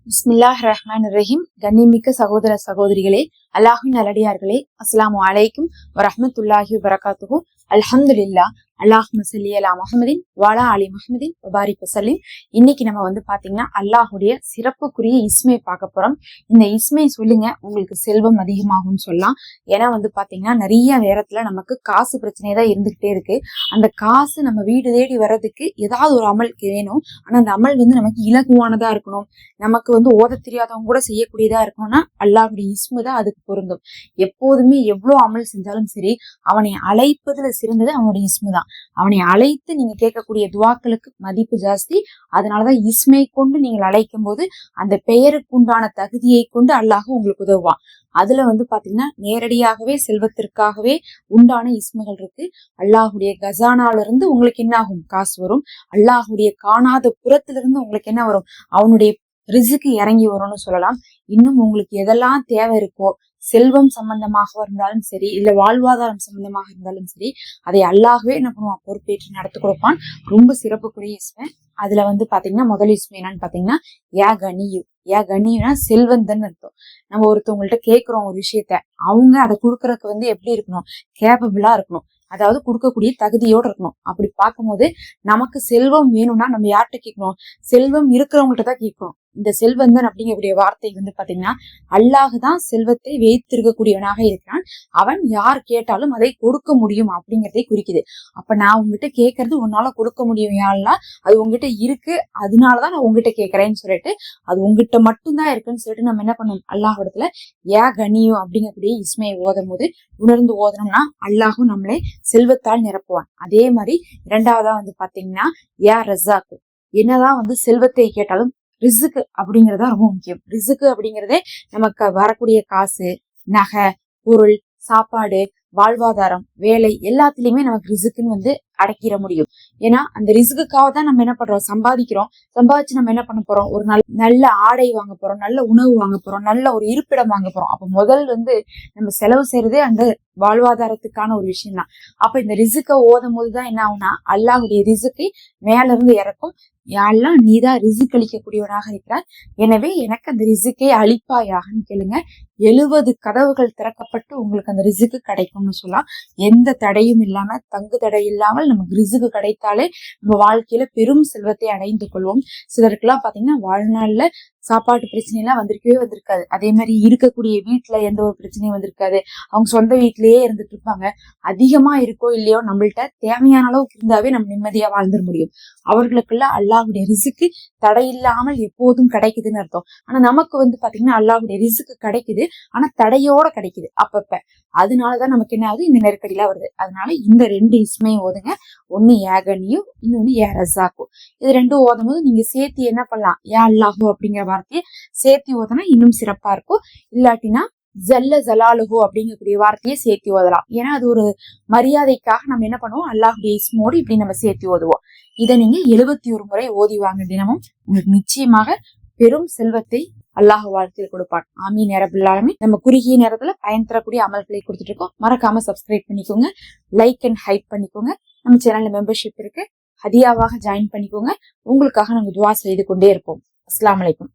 பிஸ்மில்லாஹ் ரஹ்மான் ரஹீம். கண்ணிமிக்க சகோதர சகோதரிகளே, அல்லாஹின் நல்லடியார்களே, அஸ்ஸலாமு அலைக்கும் வரஹ்மத்துல்லாஹி வபரகாத்துஹு. அல்ஹம்துலில்லாஹ். அல்லாஹும்ம ஸல்லி அலா முஹம்மதின் வஅலா ஆலி முஹம்மதின் வபாரிக் வஸல்லிம். இன்னைக்கு நம்ம பாத்தீங்கன்னா அல்லாஹுடைய சிறப்புக்குரிய இஸ்மை பார்க்க போறோம். இந்த இஸ்மை சொல்லுங்க உங்களுக்கு செல்வம் அதிகமாகும்னு சொல்லலாம். ஏன்னா பாத்தீங்கன்னா நிறைய நேரத்துல நமக்கு காசு பிரச்சனை தான் இருந்துகிட்டே இருக்கு. அந்த காசு நம்ம வீடு தேடி வர்றதுக்கு ஏதாவது ஒரு அமலுக்கு வேணும். ஆனா அந்த அமல் நமக்கு இலகுவானதா இருக்கணும். நமக்கு ஓத தெரியாதவங்க கூட செய்யக்கூடியதா இருக்கணும்னா அல்லாஹுடைய இஸ்மு தான் அதுக்கு பொருந்தும். எப்போதுமே எவ்வளவு அமல் செஞ்சாலும் சரி, அவனை அழைப்பதுல சிறந்தது அவனுடைய இஸ்மு தான். அவனை அழைத்து நீங்க கேட்கக்கூடிய துவாக்களுக்கு மதிப்பு ஜாஸ்தி. அதனாலதான் இஸ்மை கொண்டு நீங்கள் அழைக்கும் போது அந்த பெயருக்கு உண்டான தகுதியை கொண்டு அல்லாஹ் உங்களுக்கு உதவுவான். அதுல பாத்தீங்கன்னா நேரடியாகவே செல்வத்திற்காகவே உண்டான இஸ்முகள் இருக்கு. அல்லாஹுடைய கஜானால இருந்து உங்களுக்கு என்ன ஆகும்? காசு வரும். அல்லாஹுடைய காணாத புறத்திலிருந்து உங்களுக்கு என்ன வரும்? அவனுடைய ரிசுக்கு இறங்கி வரும்னு சொல்லலாம். இன்னும் உங்களுக்கு எதெல்லாம் தேவை இருக்கோ, செல்வம் சம்பந்தமாக இருந்தாலும் சரி, இல்ல வாழ்வாதாரம் சம்பந்தமாக இருந்தாலும் சரி, அதை அல்லாஹ்வே என்ன பண்ணுவான்? பொறுப்பேற்று நடத்தி கொடுப்பான். ரொம்ப சிறப்புக்குரிய இஸ்மை. அதுல பாத்தீங்கன்னா முதல் இஸ்மை என்னன்னு பாத்தீங்கன்னா யா கனியு. யா கனியுனா செல்வந்தன்னு அர்த்தம். நம்ம ஒருத்தவங்கள்ட்ட கேட்கிறோம் ஒரு விஷயத்த, அவங்க அதை கொடுக்கறதுக்கு எப்படி இருக்கணும்? கேப்பபிளா இருக்கணும். அதாவது கொடுக்கக்கூடிய தகுதியோடு இருக்கணும். அப்படி பார்க்கும்போது நமக்கு செல்வம் வேணும்னா நம்ம யார்கிட்ட கேட்கணும்? செல்வம் இருக்கிறவங்கள்ட்ட தான் கேட்கணும். இந்த செல்வந்தன் அப்படிங்கக்கூடிய வார்த்தை பாத்தீங்கன்னா அல்லாஹ் தான் செல்வத்தை வைத்திருக்கக்கூடியவனாக இருக்கிறான். அவன் யார் கேட்டாலும் அதை கொடுக்க முடியும் அப்படிங்கறதை குறிக்குது. அப்ப நான் உங்ககிட்ட கேட்கறது உன்னால கொடுக்க முடியும் யாருலாம், அது உங்ககிட்ட இருக்கு, அதனாலதான் நான் உங்ககிட்ட கேட்கறேன்னு சொல்லிட்டு அது உங்ககிட்ட மட்டும்தான் இருக்குன்னு சொல்லிட்டு நம்ம என்ன பண்ணணும்? அல்லாஹ் இடத்துல யா கனியும் அப்படிங்கக்கூடிய இஸ்மையை ஓதும் போது உணர்ந்து ஓதனோம்னா அல்லாஹும் நம்மளை செல்வத்தால் நிரப்புவான். அதே மாதிரி இரண்டாவதா பாத்தீங்கன்னா யா ரஸாக்கு. என்னதான் செல்வத்தை கேட்டாலும் ரிசுக்கு அப்படிங்கறதா ரொம்ப முக்கியம். ரிசுக்கு அப்படிங்கறதே நமக்கு வரக்கூடிய காசு, நகை, பொருள், சாப்பாடு, வாழ்வாதாரம், வேலை எல்லாத்துலயுமே நமக்கு ரிசுக்குன்னு அடக்கிட முடியும். ஏன்னா அந்த ரிசுக்குக்காக தான் நம்ம என்ன பண்றோம்? சம்பாதிக்கிறோம். சம்பாதிச்சு நம்ம என்ன பண்ண போறோம்? ஒரு நல்ல ஆடை வாங்க போறோம், நல்ல உணவு வாங்க போறோம், நல்ல ஒரு இருப்பிடம் வாங்க போறோம். அப்ப முதல் நம்ம செலவு செய்யறதே அந்த வாழ்வாதாரத்துக்கான ஒரு விஷயம் தான். அப்ப இந்த ரிசுக்கை ஓதும் போதுதான் என்ன ஆகும்னா அல்லாஹுடைய ரிசுக்கை மேல இருந்து இறக்கும். யாரெல்லாம் நீதான் ரிசுக் அளிக்கக்கூடியவனாக இருக்கிறார், எனவே எனக்கு அந்த ரிசுக்கை அளிப்பாயாகன்னு கேளுங்க. 70 கதவுகள் திறக்கப்பட்டு உங்களுக்கு அந்த ரிசுக்கு கிடைக்கும்னு சொல்லலாம். எந்த தடையும் இல்லாம, தங்கு தடை இல்லாமல் நமக்கு ரிசுக்கு கிடைத்தாலே நம்ம வாழ்க்கையில பெரும் செல்வத்தை அடைந்து கொள்வோம். சிலருக்குலாம் பாத்தீங்கன்னா வாழ்நாள்ல சாப்பாட்டு பிரச்சனை எல்லாம் வந்திருக்காது. அதே மாதிரி இருக்கக்கூடிய வீட்டுல எந்த ஒரு பிரச்சனையும் வந்திருக்காது. அவங்க சொந்த வீட்டிலேயே இருந்துட்டு இருப்பாங்க. அதிகமா இருக்கோ இல்லையோ நம்மள்ட்ட தேவையான அளவுக்கு இருந்தாவே நம்ம நிம்மதியா வாழ்ந்துட முடியும். அவர்களுக்கெல்லாம் அல்லாஹுடைய ரிசுக்கு தடையில்லாமல் எப்போதும் கிடைக்குதுன்னு அர்த்தம். ஆனா நமக்கு பாத்தீங்கன்னா அல்லாஹுடைய ரிசுக்கு கிடைக்குது, ஆனா தடையோட கிடைக்குது அப்பப்ப. அதனாலதான் நமக்கு என்ன ஆகுது? இந்த நெருக்கடிலாம் வருது. அதனால இந்த 2 இஸ்மையும் ஓதுங்க. ஒண்ணு யா கனியும், இன்னொன்னு யா ரஸாக்கும். இது ரெண்டும் ஓதும் போது நீங்க சேர்த்து என்ன பண்ணலாம்? யா அல்லாஹு அப்படிங்கிற வார்த்தையை சேர்த்து ஓதுனா இன்னும் சிறப்பா இருக்கும். இல்லாட்டினா ஜல்ல ஜலாலுஹு அப்படிங்கக்கூடிய வார்த்தையை சேர்த்து ஓதலாம். ஏன்னா அது ஒரு மரியாதைக்காக நம்ம என்ன பண்ணுவோம்? அல்லாஹுடைய இஸ்மோடு இப்படி நம்ம சேர்த்து ஓதுவோம். இதை நீங்க 71 முறை ஓதி வாங்க தினமும். உங்களுக்கு நிச்சயமாக பெரும் செல்வத்தை அல்லாஹ் வாழ்க்கையில் கொடுப்பான். ஆமீன் யா ரப்பல் ஆலமீன். நம்ம குறுகிய நேரத்துல பயன் தரக்கூடிய அமல்களை கொடுத்துட்டு இருக்கோம். மறக்காம சப்ஸ்கிரைப் பண்ணிக்கோங்க, லைக் அண்ட் ஹைப் பண்ணிக்கோங்க. நம்ம சேனல்ல மெம்பர்ஷிப் இருக்கு, ஹதியாவாக ஜாயின் பண்ணிக்கோங்க. உங்களுக்காக நாங்க துவா செய்து கொண்டே இருப்போம். அஸ்ஸலாமு அலைக்கும்.